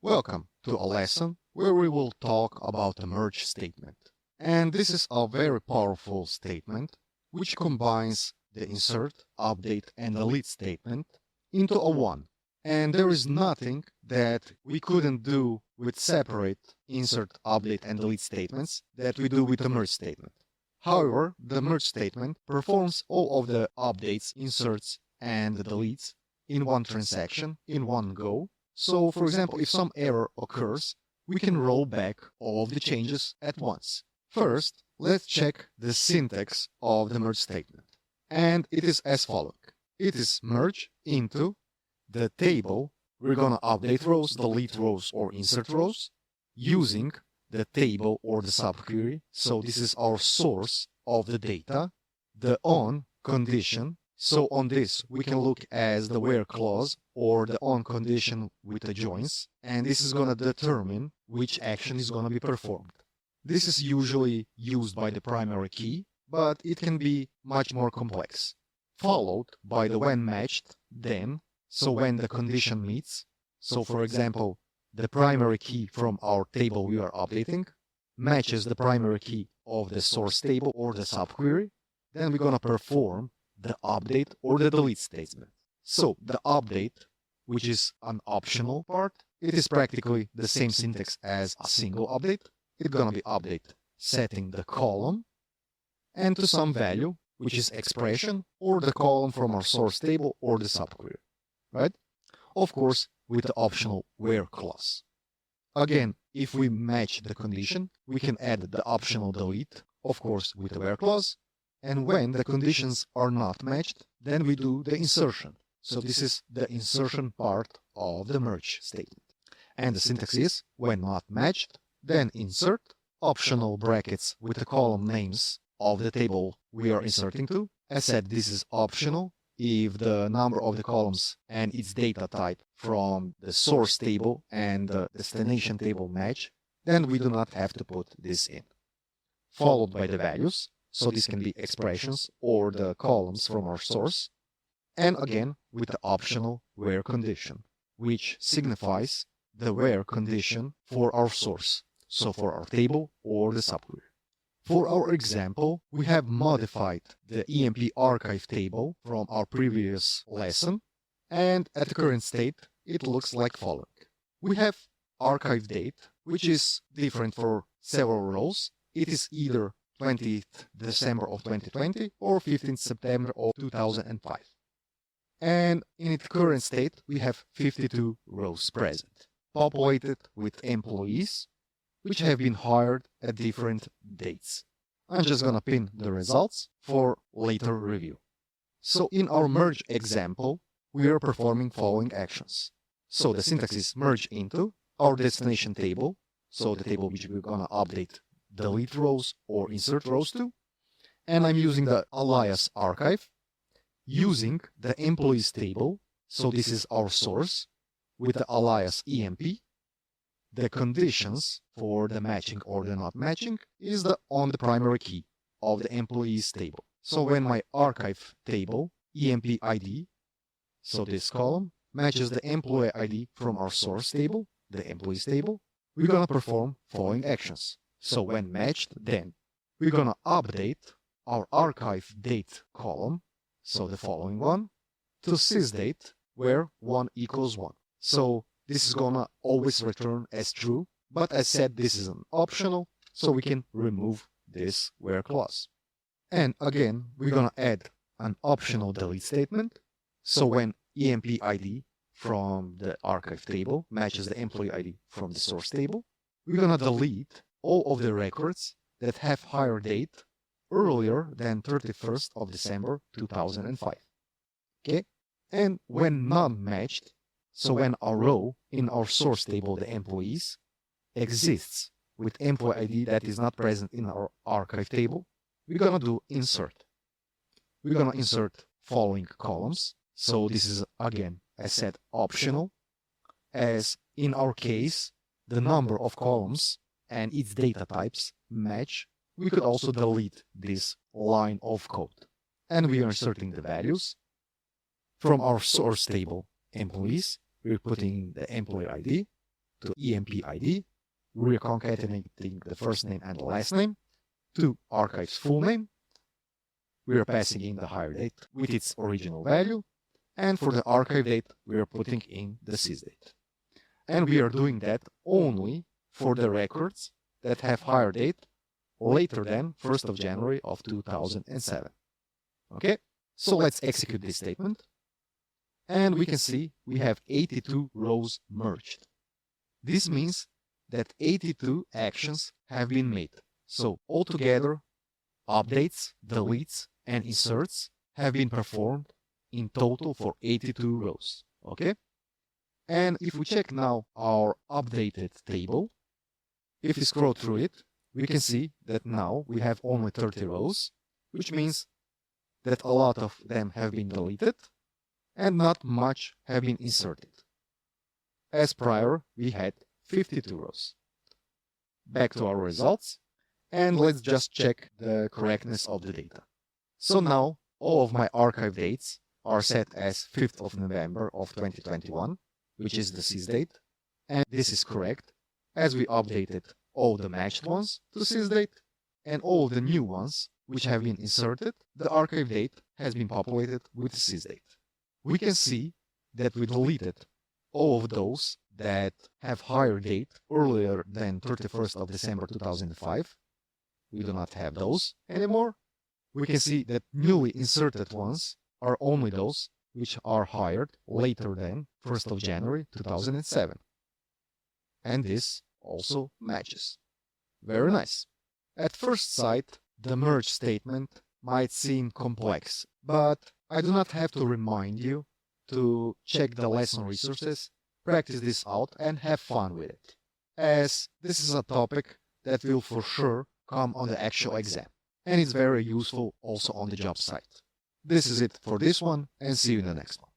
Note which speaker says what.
Speaker 1: Welcome to a lesson where we will talk about a merge statement. And this is a very powerful statement which combines the insert, update and delete statement into a one. And there is nothing that we couldn't do with separate insert, update and delete statements that we do with the merge statement. However, the merge statement performs all of the updates, inserts and deletes in one transaction, in one go. So, for example, if some error occurs, we can roll back all of the changes at once. First, let's check the syntax of the merge statement. And it is as follows. It is merge into the table. We're going to update rows, delete rows, or insert rows using the table or the subquery. So this is our source of the data, the on condition. So on this, we can look as the where clause or the on condition with the joins, and this is going to determine which action is going to be performed. This is usually used by the primary key, but it can be much more complex. Followed by the when matched, then, so when the condition meets. So for example, the primary key from our table we are updating matches the primary key of the source table or the subquery, then we're going to perform the update or the delete statement. So the update, which is an optional part, it is practically the same syntax as a single update. It's going to be update setting the column and to some value, which is expression or the column from our source table or the subquery, right? Of course, with the optional where clause. Again, if we match the condition, we can add the optional delete, of course, with the where clause. And when the conditions are not matched, then we do the insertion. So this is the insertion part of the merge statement. And the syntax is, when not matched, then insert, optional brackets with the column names of the table we are inserting to. As said, this is optional. If the number of the columns and its data type from the source table and the destination table match, then we do not have to put this in. Followed by the values. So this can be expressions or the columns from our source. And again, with the optional where condition, which signifies the where condition for our source. So for our table or the subquery. For our example, we have modified the EMP archive table from our previous lesson. And at the current state, it looks like following. We have archive date, which is different for several rows. It is either 20th December of 2020 or 15th September of 2005. And in its current state, we have 52 rows present, populated with employees, which have been hired at different dates. I'm just going to pin the results for later review. So in our merge example, we are performing following actions. So the syntax is merge into our destination table, so the table which we're going to update delete rows or insert rows to, and I'm using the alias archive, using the employees table, so this is our source, with the alias EMP. The conditions for the matching or the not matching is on the primary key of the employees table. So when my archive table, EMP ID, so this column, matches the employee ID from our source table, the employees table, we're going to perform following actions. So when matched, then we're going to update our archive date column, so the following one, to sysdate where 1 equals 1. So this is going to always return as true, but as said, this is an optional, so we can remove this where clause. And again, we're going to add an optional delete statement. So when EMP ID from the archive table matches the employee ID from the source table, we're going to delete all of the records that have higher date earlier than 31st of December 2005. Okay? And when non-matched, so when a row in our source table, the employees, exists with employee ID that is not present in our archive table, we're going to do insert. We're going to insert following columns. So this is, again, as said, optional, as in our case, the number of columns and its data types match. We could also delete this line of code. And we are inserting the values from our source table employees. We're putting the employee ID to emp ID. We're concatenating the first name and the last name to archive's full name. We're passing in the hire date with its original value. And for the archive date, we're putting in the sysdate. And we are doing that only for the records that have hire date later than 1st of January of 2007. Okay, so let's execute this statement. And we can see we have 82 rows merged. This means that 82 actions have been made. So altogether, updates, deletes, and inserts have been performed in total for 82 rows. Okay? And if we check now our updated table, if we scroll through it, we can see that now we have only 30 rows, which means that a lot of them have been deleted and not much have been inserted. As prior, we had 52 rows. Back to our results, and let's just check the correctness of the data. So now, all of my archive dates are set as 5th of November of 2021, which is the sysdate, and this is correct, as we updated all the matched ones to sysdate, and all the new ones which have been inserted, the archive date has been populated with the sysdate. We can see that we deleted all of those that have higher date earlier than 31st of December 2005. We do not have those anymore. We can see that newly inserted ones are only those which are hired later than 1st of January 2007. And this also matches. Very nice. At first sight, the merge statement might seem complex, but I do not have to remind you to check the lesson resources, practice this out, and have fun with it, as this is a topic that will for sure come on the actual exam, and it's very useful also on the job site. This is it for this one, and see you in the next one.